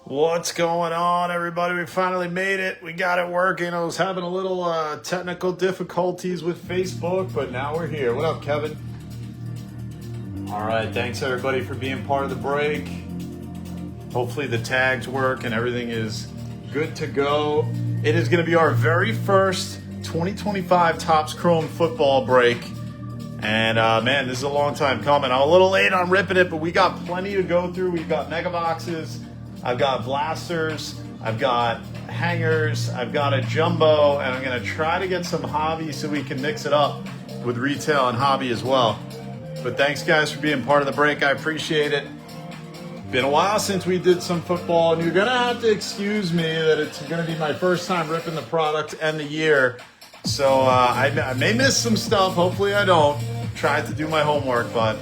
What's going on, everybody? We finally made it. We got it working. I was having a little technical difficulties with Facebook, but now we're here. What up, Kevin? All right, thanks everybody for being part of the break. Hopefully the tags work and everything is good to go. It is going to be our very first 2025 Topps Chrome football break. And man, this is a long time coming. I'm a little late on ripping it, but we got plenty to go through. We've got mega boxes. I've got blasters, I've got hangers, I've got a jumbo, and I'm going to try to get some hobby so we can mix it up with retail and hobby as well. But thanks, guys, for being part of the break. I appreciate it. Been a while since we did some football, and you're going to have to excuse me that it's going to be my first time ripping the product and the year. So I may miss some stuff. Hopefully I don't. Tried to do my homework, but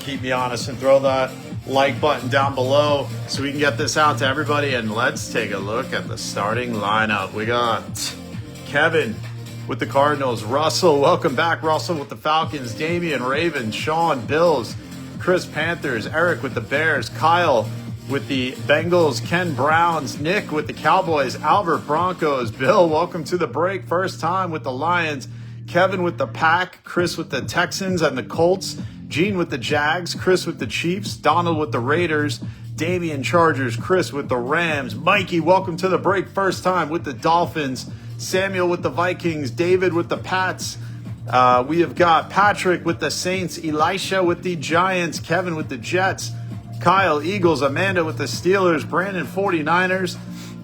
keep me honest and throw that like button down below so we can get this out to everybody. And let's take a look at the starting lineup. We got Kevin with the Cardinals, Russell, welcome back, Russell with the Falcons, Damian, Ravens, Sean, Bills, Chris, Panthers, Eric with the Bears, Kyle with the Bengals, Ken, Browns, Nick with the Cowboys, Albert, Broncos, Bill, welcome to the break, first time with the Lions, Kevin with the Pack, Chris with the Texans and the Colts, Gene with the Jags, Chris with the Chiefs, Donald with the Raiders, Damian Chargers, Chris with the Rams, Mikey, welcome to the break, first time with the Dolphins, Samuel with the Vikings, David with the Pats, we have got Patrick with the Saints, Elisha with the Giants, Kevin with the Jets, Kyle, Eagles, Amanda with the Steelers, Brandon, 49ers,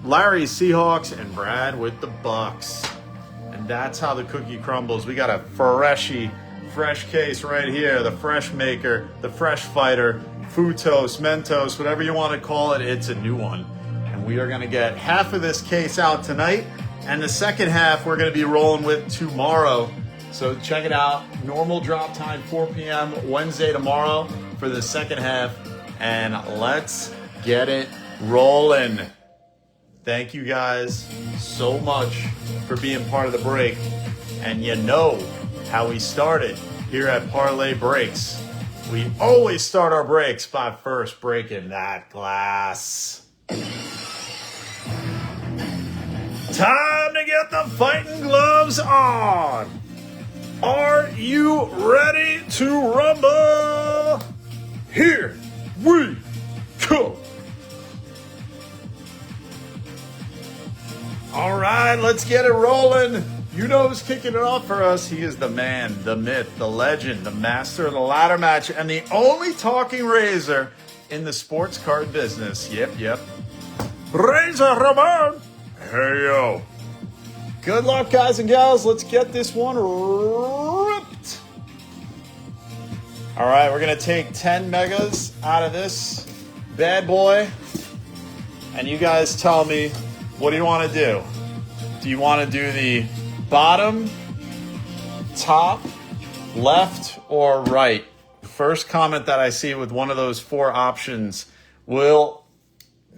Larry, Seahawks, and Brad with the Bucks. And that's how the cookie crumbles. We got a fresh case right here, the Fresh Maker, the Fresh Fighter, Futos, Mentos, whatever you want to call it, it's a new one. And we are going to get half of this case out tonight, and the second half we're going to be rolling with tomorrow. So check it out, normal drop time, 4 p.m. Wednesday tomorrow for the second half, and let's get it rolling. Thank you guys so much for being part of the break, and you know how we started here at Parlay Breaks. We always start our breaks by first breaking that glass. Time to get the fighting gloves on. Are you ready to rumble? Here we go. All right, let's get it rolling. You know who's kicking it off for us. He is the man, the myth, the legend, the master of the ladder match, and the only talking razor in the sports card business. Yep. Razor Ramon. Hey, yo. Good luck, guys and gals. Let's get this one ripped. All right, we're going to take 10 megas out of this bad boy, and you guys tell me, what do you want to do? Do you want to do the bottom, top, left, or right? First comment that I see with one of those four options will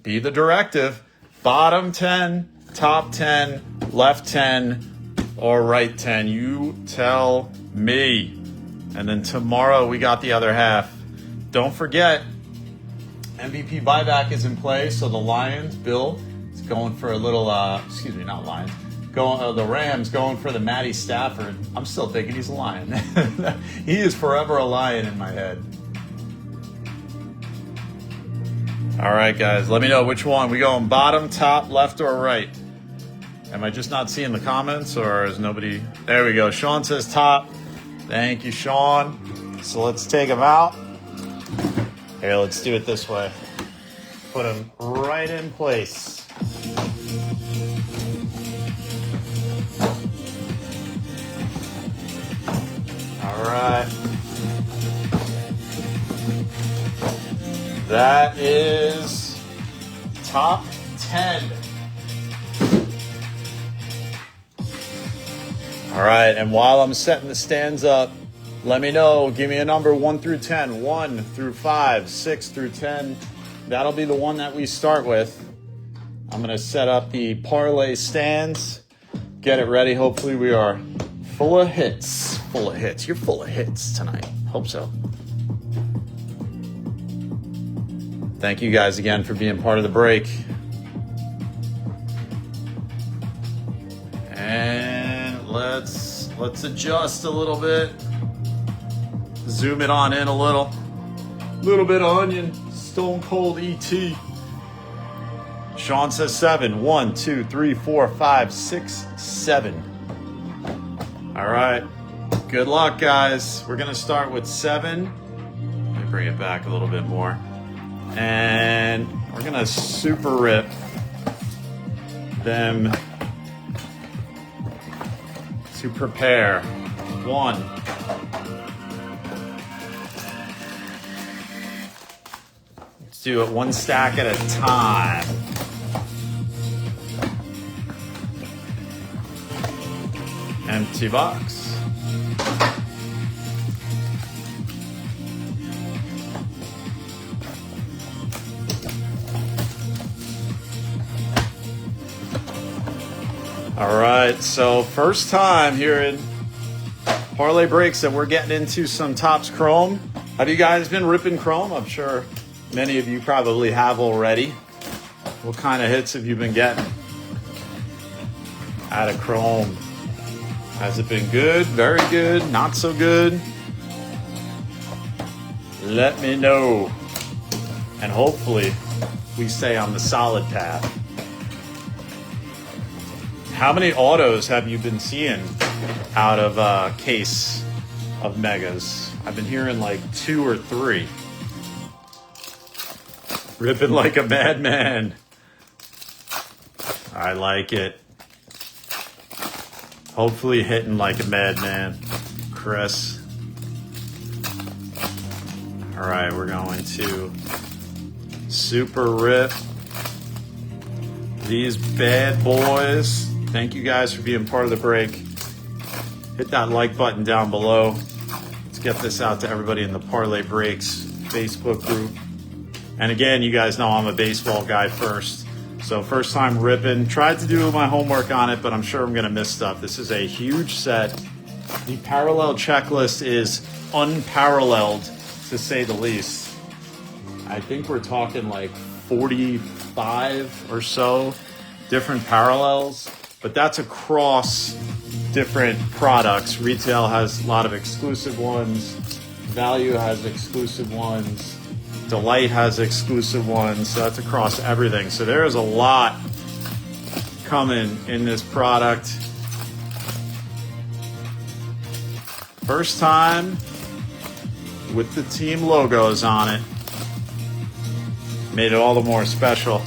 be the directive. Bottom 10, top 10, left 10, or right 10. You tell me. And then tomorrow we got the other half. Don't forget, MVP buyback is in play. So the Lions, Bill, is going for a little, not Lions. The Rams going for the Matty Stafford. I'm still thinking he's a Lion. He is forever a Lion in my head. All right, guys, let me know which one. We going bottom, top, left, or right? Am I just not seeing the comments, or is nobody? There we go. Sean says top. Thank you, Sean. So let's take them out. Here, let's do it this way. Put them right in place. All right. That is top 10. All right, and while I'm setting the stands up, let me know. Give me a number 1 through 10. 1 through 5, 6 through 10. That'll be the one that we start with. I'm going to set up the parlay stands. Get it ready. Hopefully we are full of hits. Full of hits. You're full of hits tonight. Hope so. Thank you guys again for being part of the break. And let's adjust a little bit. Zoom it on in a little. Little bit of onion. Stone Cold ET. Sean says 7. 1, 2, 3, 4, 5, 6, 7. All right. Good luck, guys. We're going to start with 7. Let me bring it back a little bit more. And we're going to super rip them to prepare. 1. Let's do it 1 stack at a time. Empty box. All right, so first time here in Parlay Breaks that we're getting into some Topps Chrome. Have you guys been ripping Chrome? I'm sure many of you probably have already. What kind of hits have you been getting out of Chrome? Has it been good, very good, not so good? Let me know. And hopefully we stay on the solid path. How many autos have you been seeing out of a case of Megas? I've been hearing like 2 or 3. Ripping like a madman. I like it. Hopefully hitting like a madman, Chris. All right, we're going to super rip these bad boys. Thank you guys for being part of the break. Hit that like button down below. Let's get this out to everybody in the Parlay Breaks Facebook group. And again, you guys know I'm a baseball guy first. So first time ripping. Tried to do my homework on it, but I'm sure I'm going to miss stuff. This is a huge set. The parallel checklist is unparalleled, to say the least. I think we're talking like 45 or so different parallels. But that's across different products. Retail has a lot of exclusive ones. Value has exclusive ones. Delight has exclusive ones. So that's across everything. So there is a lot coming in this product. First time with the team logos on it. Made it all the more special.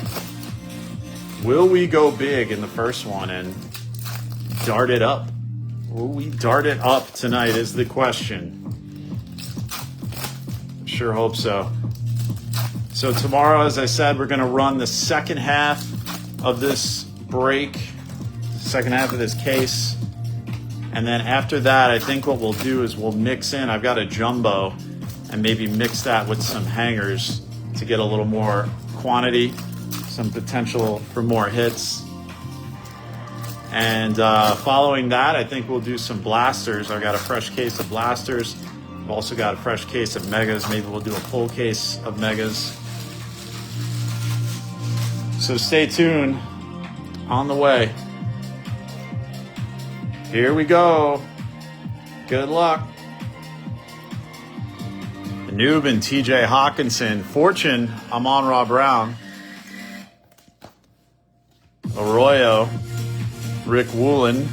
Will we go big in the first one and dart it up? Will we dart it up tonight is the question. Sure hope so. So tomorrow, as I said, we're going to run the second half of this break, second half of this case. And then after that, I think what we'll do is we'll mix in. I've got a jumbo and maybe mix that with some hangers to get a little more quantity. Some potential for more hits. And following that, I think we'll do some blasters. I've got a fresh case of blasters. I've also got a fresh case of megas. Maybe we'll do a full case of megas. So stay tuned. On the way. Here we go. Good luck. The Noob and TJ Hawkinson. Fortune, Amon-Ra Brown. Arroyo, Rick Woolen,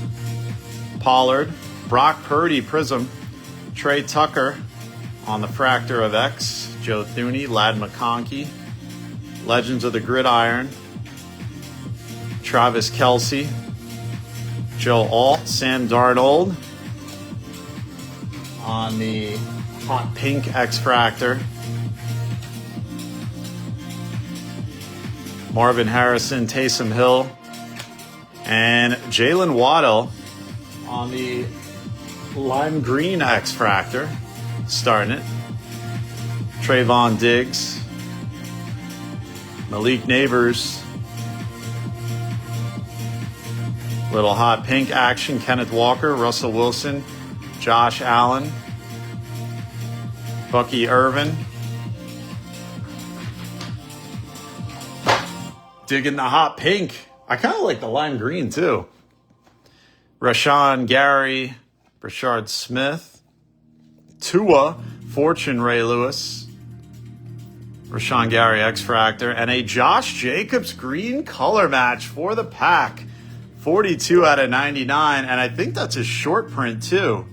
Pollard, Brock Purdy, Prism, Trey Tucker on the Fractor of X, Joe Thuney, Ladd McConkey, Legends of the Gridiron, Travis Kelce, Joe Alt, Sam Darnold on the Hot Pink X Fractor, Marvin Harrison, Taysom Hill, and Jalen Waddle on the Lime Green X Fractor, starting it. Trayvon Diggs, Malik Neighbors, little hot pink action, Kenneth Walker, Russell Wilson, Josh Allen, Bucky Irvin, Digging the hot pink. I kind of like the lime green too. Rashawn Gary, Brashard Smith, Tua, Fortune Ray Lewis, Rashawn Gary X-Fractor, and a Josh Jacobs green color match for the pack. 42 out of 99, and I think that's a short print too.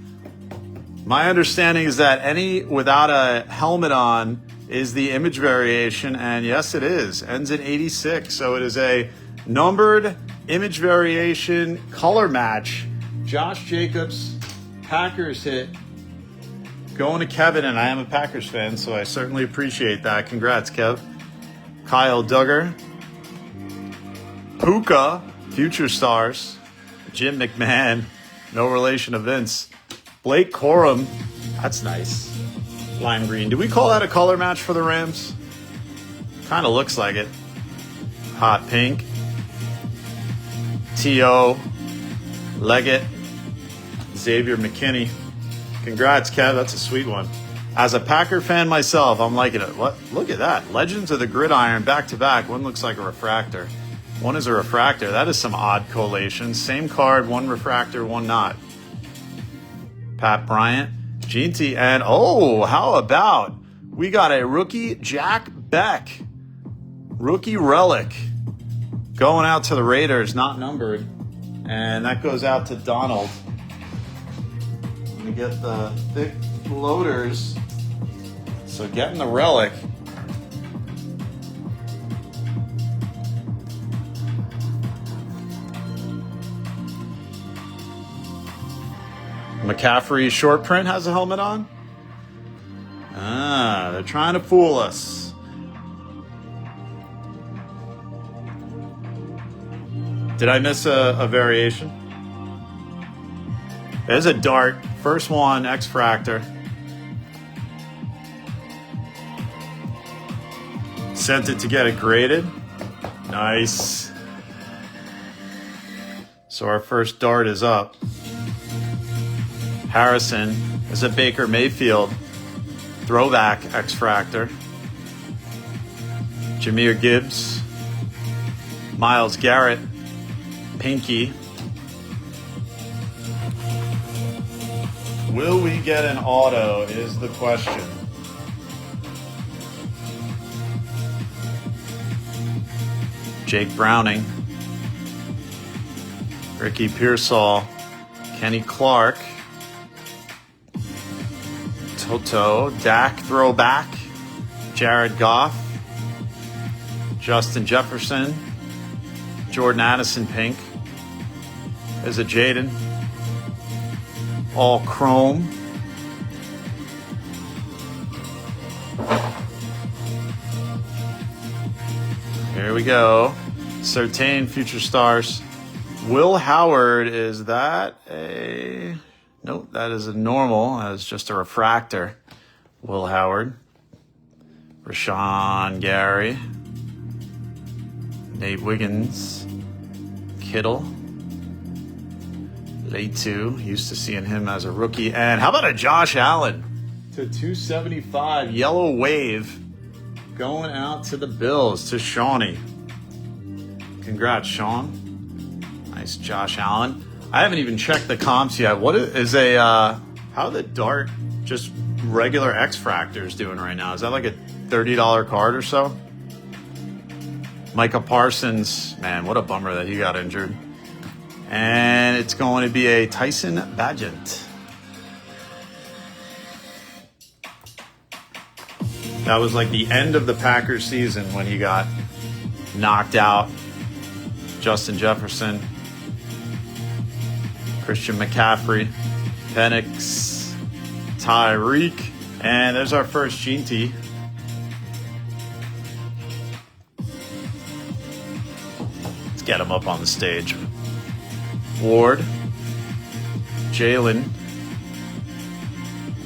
My understanding is that any without a helmet on is the image variation, and yes, it is. Ends in 86, so it is a numbered image variation color match. Josh Jacobs, Packers hit. Going to Kevin, and I am a Packers fan, so I certainly appreciate that. Congrats, Kev. Kyle Duggar. Puka, Future Stars. Jim McMahon, no relation to Vince. Blake Corum, that's nice. Lime green. Do we call that a color match for the Rams? Kind of looks like it. Hot pink. T.O. Leggett. Xavier McKinney. Congrats, Kev. That's a sweet one. As a Packer fan myself, I'm liking it. What? Look at that. Legends of the Gridiron back-to-back. One looks like a refractor. One is a refractor. That is some odd collation. Same card, one refractor, one not. Pat Bryant. Ginty, and oh, how about we got a rookie Jack Beck. Rookie Relic. Going out to the Raiders, not numbered. And that goes out to Donald. We get the thick loaders. So getting the Relic. McCaffrey short print has a helmet on. Ah, they're trying to fool us. Did I miss a variation? There's a Dart. First one, X-Fractor. Sent it to get it graded. Nice. So our first Dart is up. Harrison is a Baker Mayfield throwback X-Fractor. Jahmyr Gibbs. Myles Garrett. Pinky. Will we get an auto is the question. Jake Browning. Ricky Pearsall. Kenny Clark. Toto. Dak throwback. Jared Goff. Justin Jefferson. Jordan Addison pink. There's a Jaden. All chrome. Here we go. Certain Future Stars. Will Howard, is that a... Nope, that is a normal. That is just a refractor. Will Howard. Rashawn Gary. Nate Wiggins. Kittle. Late 2. Used to seeing him as a rookie. And how about a Josh Allen? To 275. Yellow wave. Going out to the Bills. To Shawnee. Congrats, Sean. Nice Josh Allen. I haven't even checked the comps yet. What is a... how the Dart just regular X-Fractors doing right now? Is that like a $30 card or so? Micah Parsons. Man, what a bummer that he got injured. And it's going to be a Tyson Bagent. That was like the end of the Packers season when he got knocked out. Justin Jefferson. Christian McCaffrey. Penix. Tyreek. And there's our first Gene T. Let's get him up on the stage. Ward. Jalen.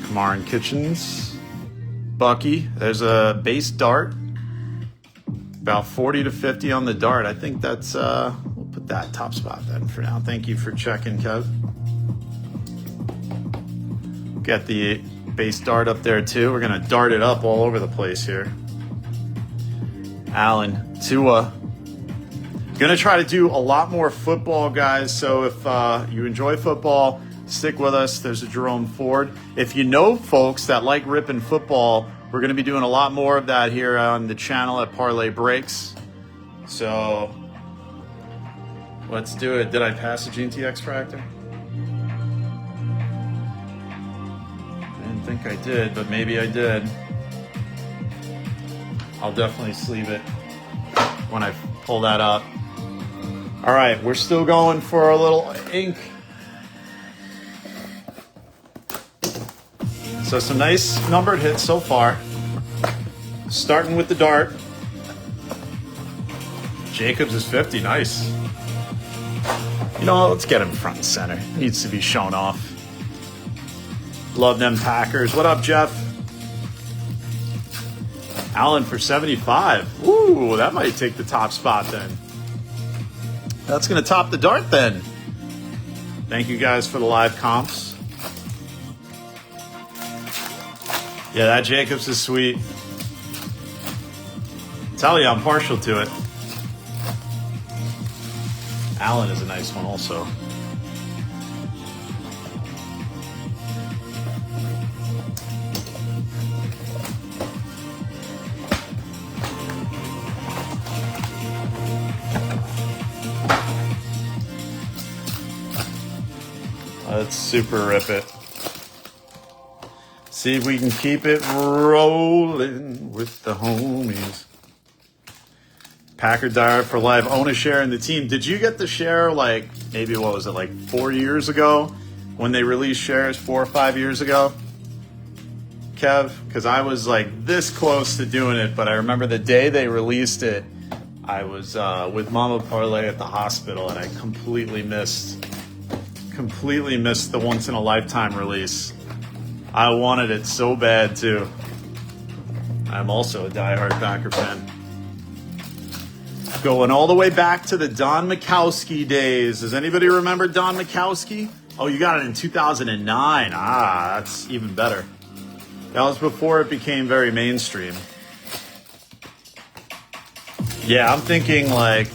Kamaran Kitchens. Bucky. There's a base Dart. About 40 to 50 on the Dart. I think that's, we'll put that top spot then for now. Thank you for checking, Kev. Get the base Dart up there too. We're going to dart it up all over the place here. Allen. Tua. Going to try to do a lot more football, guys. So if you enjoy football, stick with us. There's a Jerome Ford. If you know folks that like ripping football, we're going to be doing a lot more of that here on the channel at Parlay Breaks. So let's do it. Did I pass the GT extractor? I didn't think I did, but maybe I did. I'll definitely sleeve it when I pull that up. All right, we're still going for a little ink. So some nice numbered hits so far. Starting with the Dart. Jacobs is 50, nice. You know, let's get him front and center. Needs to be shown off. Love them Packers. What up, Jeff? Allen for 75. Ooh, that might take the top spot then. That's going to top the Dart then. Thank you guys for the live comps. Yeah, that Jacobs is sweet. Tell you, I'm partial to it. Allen is a nice one also. Let's super rip it. See if we can keep it rolling with the homies. Packer Dart for life. Own a share in the team. Did you get the share like maybe, what was it, like 4 years ago when they released shares, 4 or 5 years ago? Kev? Because I was like this close to doing it, but I remember the day they released it, I was with Mama Parlay at the hospital and I completely missed the once in a lifetime release. I wanted it so bad too. I'm also a diehard Packer fan. Going all the way back to the Don Majkowski days. Does anybody remember Don Majkowski? Oh, you got it in 2009. Ah, that's even better. That was before it became very mainstream. Yeah, I'm thinking like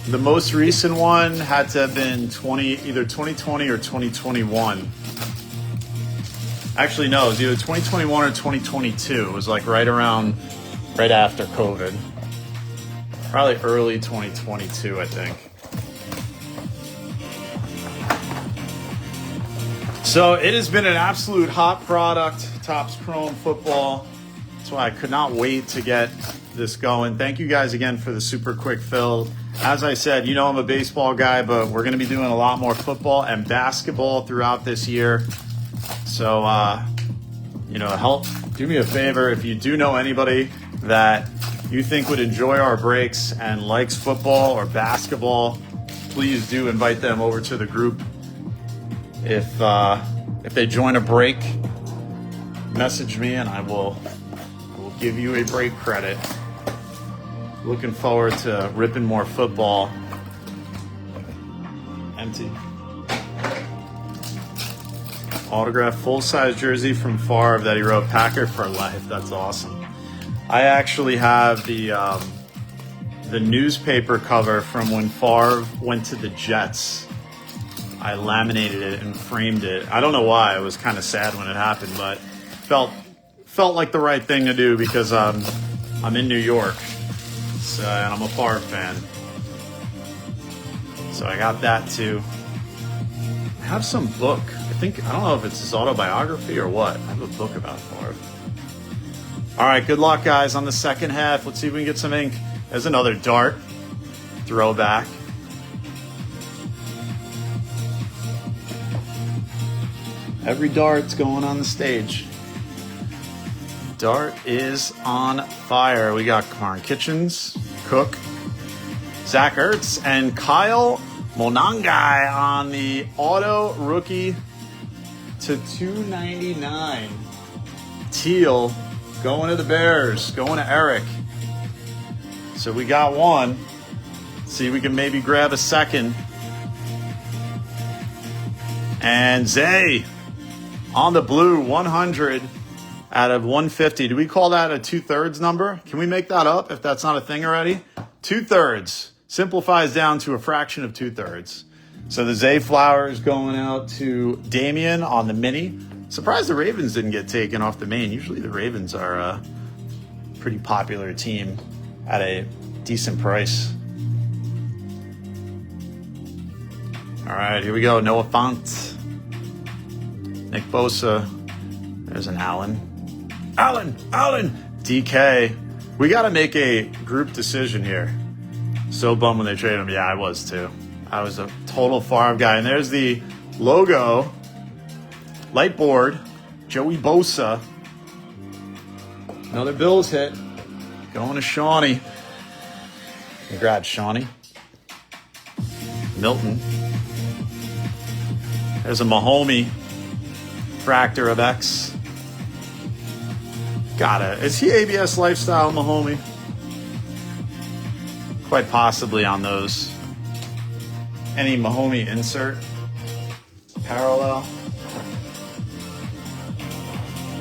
the most recent one had to have been either 2020 or 2021. Actually, no, it was either 2021 or 2022. It was like right after COVID. Probably early 2022, I think. So it has been an absolute hot product, Topps Chrome football. That's why I could not wait to get this going. Thank you guys again for the super quick fill. As I said, you know I'm a baseball guy, but we're going to be doing a lot more football and basketball throughout this year. So, help, do me a favor. If you do know anybody that you think would enjoy our breaks and likes football or basketball, please do invite them over to the group. If they join a break, message me and I will give you a break credit. Looking forward to ripping more football. Empty. Autographed full-size jersey from Favre that he wrote, Packer for life. That's awesome. I actually have the newspaper cover from when Favre went to the Jets. I laminated it and framed it. I don't know why. I was kind of sad when it happened, but felt like the right thing to do because I'm in New York, so, and I'm a Favre fan. So I got that too. I have some book. I don't know if it's his autobiography or what. I have a book about Favre. All right, good luck, guys, on the second half. Let's see if we can get some ink. There's another Dart throwback. Every Dart's going on the stage. Dart is on fire. We got Kamar Kitchens, Cook, Zach Ertz, and Kyle Monangai on the auto rookie to 299. Teal going to the Bears, going to Eric. So we got one. See if we can maybe grab a second. And Zay on the blue, 100 out of 150. Do we call that a 2/3 number? Can we make that up if that's not a thing already? 2/3. simplifies down to a fraction of 2/3. So the Zay Flowers going out to Damian on the mini. Surprised the Ravens didn't get taken off the main. Usually the Ravens are a pretty popular team at a decent price. All right, here we go. Noah Fant, Nick Bosa. There's an Allen, DK. We got to make a group decision here. So bummed when they traded him. Yeah, I was too. I was a total Favre guy. And there's the logo, light board, Joey Bosa. Another Bills hit. Going to Shawnee. Congrats, Shawnee. Milton. There's a Mahomey. Fractor of X. Is he ABS Lifestyle, Mahomey? Quite possibly on those. Any Mahomey insert? Parallel?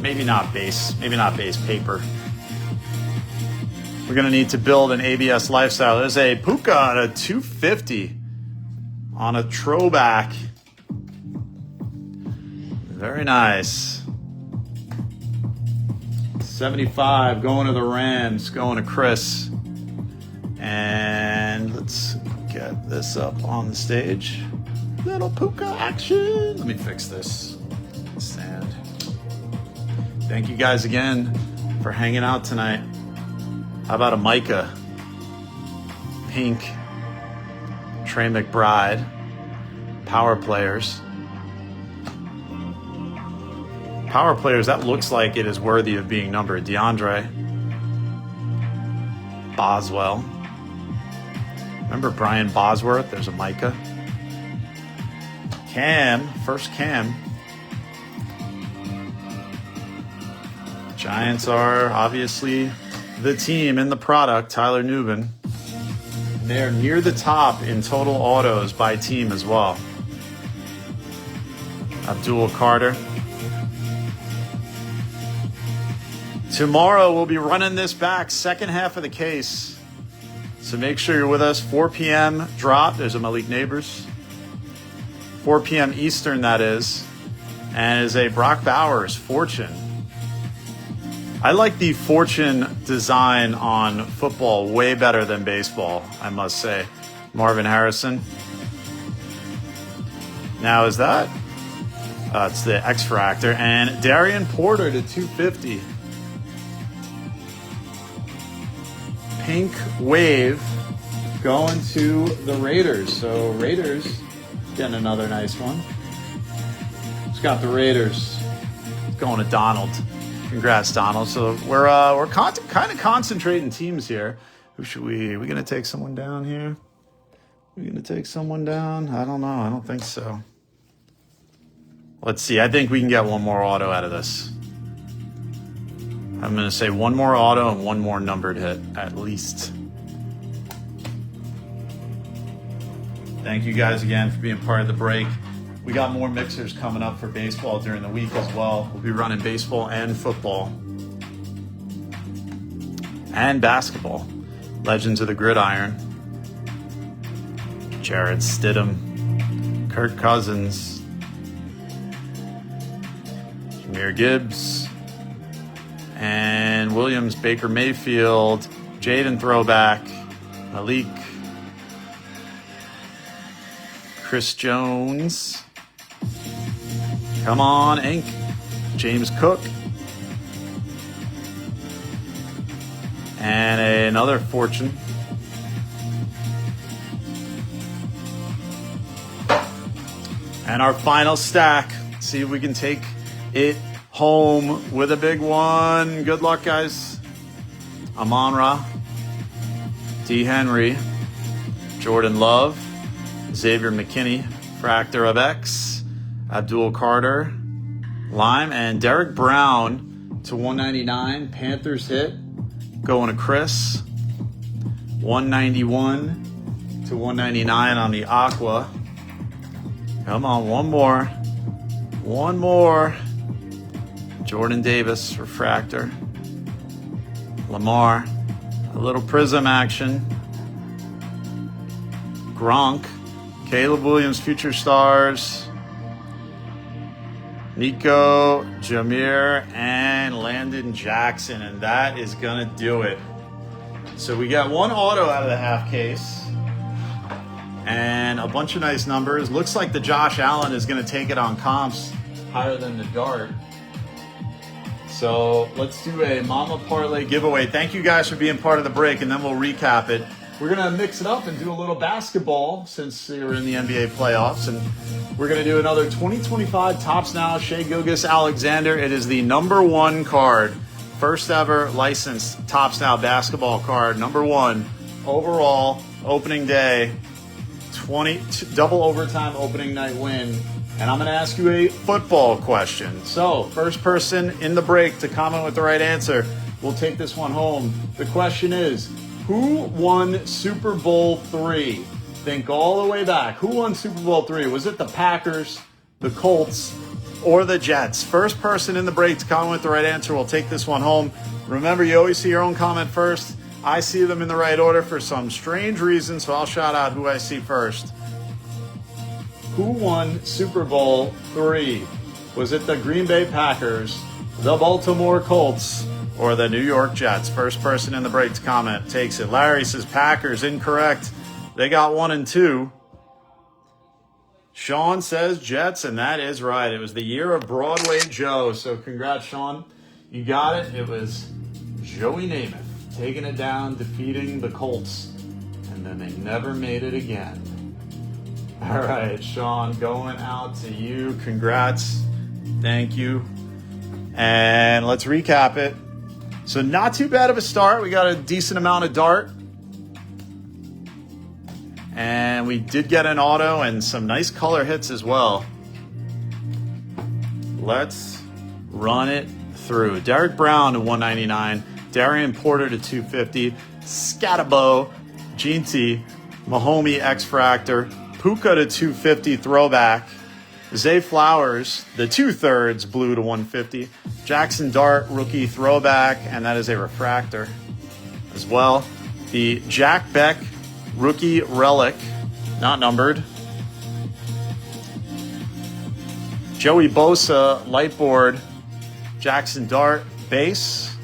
Maybe not base. Maybe not base paper. We're going to need to build an ABS Lifestyle. There's a Puka at a 250 on a throwback. Very nice. 75 going to the Rams, going to Chris. And let's get this up on the stage. Little Puka action. Let me fix this stand. Thank you guys again for hanging out tonight. How about a Micah? Pink. Trey McBride. Power players. Power players, that looks like it is worthy of being numbered. DeAndre. Boswell. Remember Brian Bosworth? There's a Micah. Cam. First Cam. Giants are obviously the team in the product. Tyler Nubin. They're near the top in total autos by team as well. Abdul Carter. Tomorrow we'll be running this back, second half of the case. So make sure you're with us. 4 p.m. drop. There's a Malik Neighbors. 4 p.m. Eastern, that is. And is a Brock Bowers Fortune. I like the Fortune design on football way better than baseball, I must say. Marvin Harrison. Now is that? It's the X-Fractor. And Darian Porter to 250. Pink Wave going to the Raiders. So Raiders getting another nice one. It's got the Raiders. It's going to Donald. Congrats, Donald. So we're kind of concentrating teams here. Who should we? Are we gonna take someone down here? Are we gonna take someone down? I don't know. I don't think so. Let's see. I think we can get one more auto out of this. I'm going to say one more auto and one more numbered hit, at least. Thank you guys again for being part of the break. We got more mixers coming up for baseball during the week as well. We'll be running baseball and football. And basketball. Legends of the Gridiron. Jarrett Stidham. Kirk Cousins. Jahmyr Gibbs. And Williams, Baker Mayfield, Jaden throwback, Malik, Chris Jones, come on, Ink, James Cook, and another Fortune. And our final stack. See if we can take it home with a big one. Good luck, guys. Amon-Ra, D. Henry, Jordan Love, Xavier McKinney, Fractor of X, Abdul Carter, Lime, and Derek Brown to 199. Panthers hit. Going to Chris. 191 to 199 on the Aqua. Come on, one more. One more. Jordan Davis, Refractor. Lamar, a little prism action. Gronk, Caleb Williams, Future Stars, Nico, Jameer, and Landon Jackson. And that is going to do it. So we got one auto out of the half case and a bunch of nice numbers. Looks like the Josh Allen is going to take it on comps higher than the Dart. So let's do a Mama Parlay giveaway. Thank you guys for being part of the break, and then we'll recap it. We're going to mix it up and do a little basketball since you're in the NBA playoffs. And we're going to do another 2025 Topps Now Shai Gilgeous-Alexander. It is the #1 card. First ever licensed Topps Now basketball card. #1 overall, opening day, 20 double overtime opening night win. And I'm going to ask you a football question. So first person in the break to comment with the right answer will take this one home. The question is, who won Super Bowl III? Think all the way back. Who won Super Bowl III? Was it the Packers, the Colts, or the Jets? First person in the break to comment with the right answer will take this one home. Remember, you always see your own comment first. I see them in the right order for some strange reason, so I'll shout out who I see first. Who won Super Bowl III? Was it the Green Bay Packers, the Baltimore Colts, or the New York Jets? First person in the break to comment takes it. Larry says Packers. Incorrect. They got 1 and 2. Sean says Jets, and that is right. It was the year of Broadway Joe. So congrats, Sean. You got it. It was Joey Namath taking it down, defeating the Colts, and then they never made it again. All right, Sean, going out to you. Congrats. Thank you. And let's recap it. So not too bad of a start. We got a decent amount of Dart. And we did get an auto and some nice color hits as well. Let's run it through. Derek Brown to 199. Darian Porter to 250. Scatabo, Gene T, Mahomey X-Fractor, Puka to 250 throwback. Zay Flowers, the 2/3 blue to 150. Jaxson Dart, rookie throwback, and that is a refractor as well. The Jack Beck, rookie relic, not numbered. Joey Bosa, light board. Jaxson Dart, base.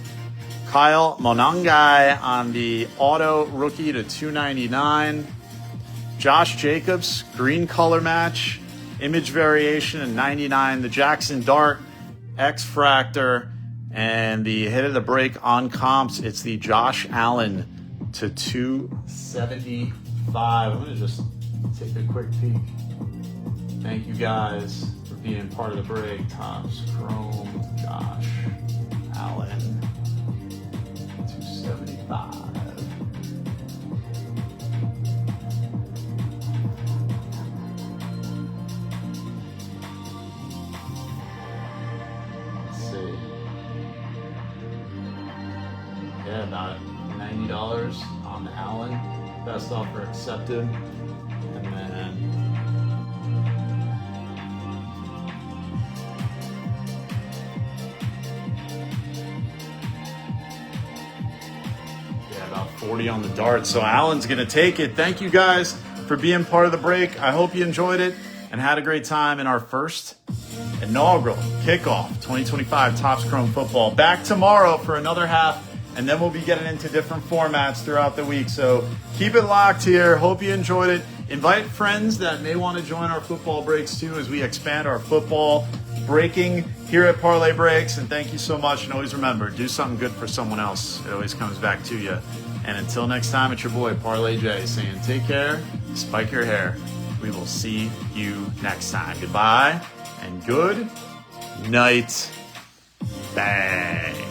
Kyle Monangai on the auto, rookie to 299. Josh Jacobs, green color match. Image variation in 99. The Jaxson Dart, X-Fractor, and the hit of the break on comps. It's the Josh Allen to 275. I'm going to just take a quick peek. Thank you guys for being part of the break. Topps Chrome, Josh Allen, 275. Yeah, about $90 on Allen. Best offer accepted. And then about 40 on the Dart. So Allen's going to take it. Thank you guys for being part of the break. I hope you enjoyed it and had a great time in our first inaugural kickoff 2025 Topps Chrome Football. Back tomorrow for another half. And then we'll be getting into different formats throughout the week. So keep it locked here. Hope you enjoyed it. Invite friends that may want to join our football breaks too as we expand our football breaking here at Parlay Breaks. And thank you so much. And always remember, do something good for someone else. It always comes back to you. And until next time, it's your boy Parlay J saying take care, spike your hair. We will see you next time. Goodbye and good night. Bang.